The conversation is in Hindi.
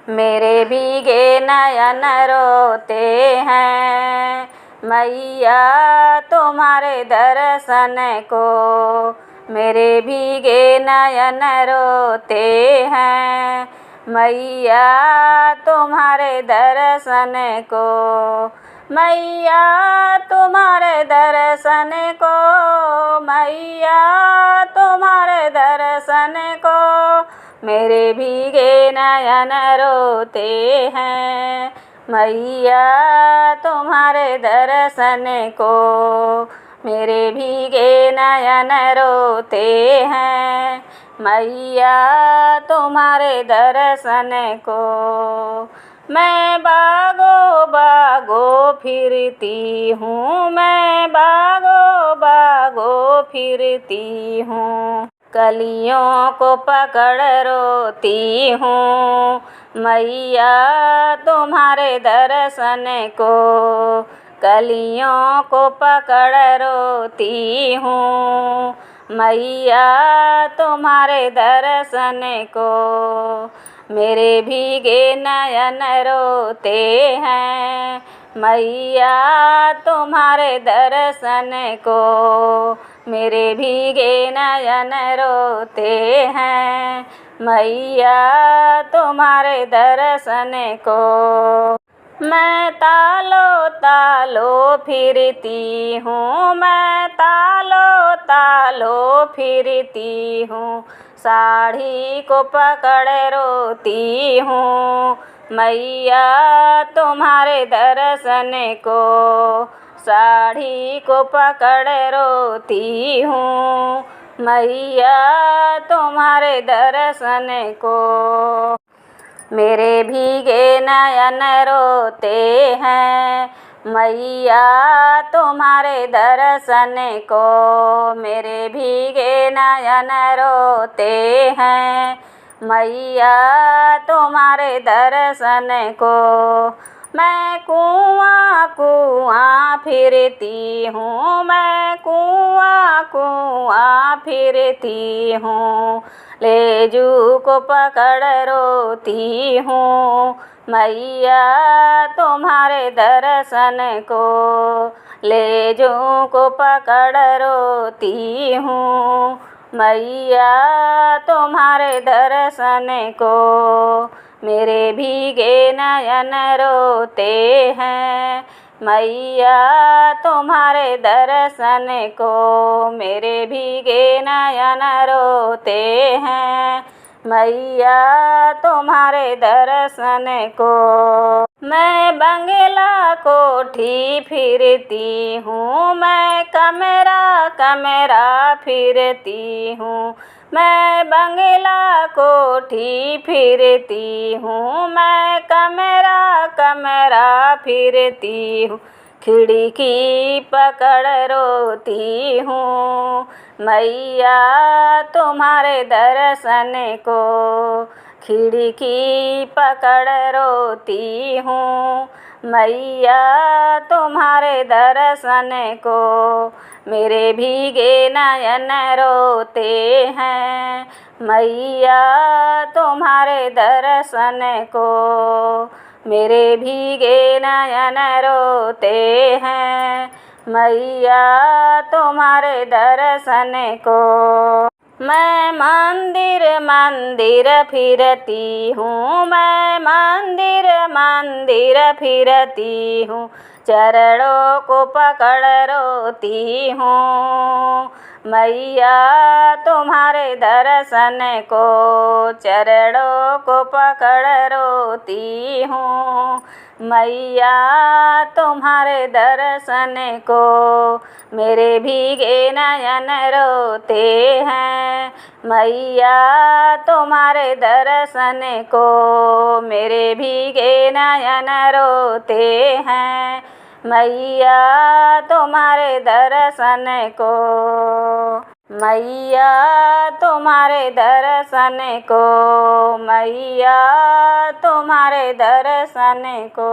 मेरे भीगे नयन रोते हैं मैया तुम्हारे दर्शन को। मेरे भीगे नयन रोते हैं मैया तुम्हारे दर्शन को। मैया तुम्हारे दर्शन को, मैया तुम्हारे दर्शन को। मेरे भीगे नयन रोते हैं मैया तुम्हारे दर्शन को। मेरे भीगे नयन रोते हैं मैया तुम्हारे दर्शन को। मैं बागो बागो फिरती हूँ, मैं बागो बागो फिरती हूँ। कलियों को पकड़ रोती हूँ मैया तुम्हारे दर्शन को। कलियों को पकड़ रोती हूँ मैया तुम्हारे दर्शन को। मेरे भीगे नयन रोते हैं मैया तुम्हारे दर्शन को। मेरे भीगे नयन रोते हैं मैया तुम्हारे दर्शन को। मैं तालो तालो फिरती हूँ, मैं तालो तालो फिरती हूँ। साड़ी को पकड़ रोती हूँ मैया तुम्हारे दर्शन को। साड़ी को पकड़ रोती हूँ मैया तुम्हारे दर्शन को। मेरे भीगे नयन रोते हैं मैया तुम्हारे दर्शन को। मेरे भीगे नयन रोते हैं मैया तुम्हारे दर्शन को। मैं कुआं कुआं फिरती हूँ, मैं कुआं कुआं फिरती हूँ। लेजू को पकड़ रोती हूँ मैया तुम्हारे दर्शन को। लेजू को पकड़ रोती हूँ मैया तुम्हारे दर्शन को। मेरे भीगे नयन रोते हैं मैया तुम्हारे दर्शन को। मेरे भीगे नयन रोते हैं मैया तुम्हारे दर्शन को। मैं बंगला कोठी फिरती हूँ, मैं कमरा कमरा फिरती हूँ। मैं बंगला कोठी फिरती हूँ, मैं कमरा कमरा फिरती हूँ। खिड़की पकड़ रोती हूँ मैया तुम्हारे दर्शन को। खिड़की पकड़ रोती हूँ मैया तुम्हारे दर्शन को। मेरे भीगे नयन रोते हैं मैया तुम्हारे दर्शन को। मेरे भीगे नयन रोते हैं मैया तुम्हारे दर्शन को। मैं मंदिर मंदिर फिरती हूँ, मैं मंदिर मंदिर फिरती हूँ। चरणों को पकड़ रोती हूँ मैया तुम्हारे दर्शन को। चरणों को पकड़ रोती हूँ मैया तुम्हारे दर्शन को। मेरे भीगे नयन रोते हैं मैया तुम्हारे दर्शन को। मेरे भीगे नयन रोते हैं मैया तुम्हारे दर्शन को। मैया तुम्हारे दर्शन को, मैया तुम्हारे दर्शन को।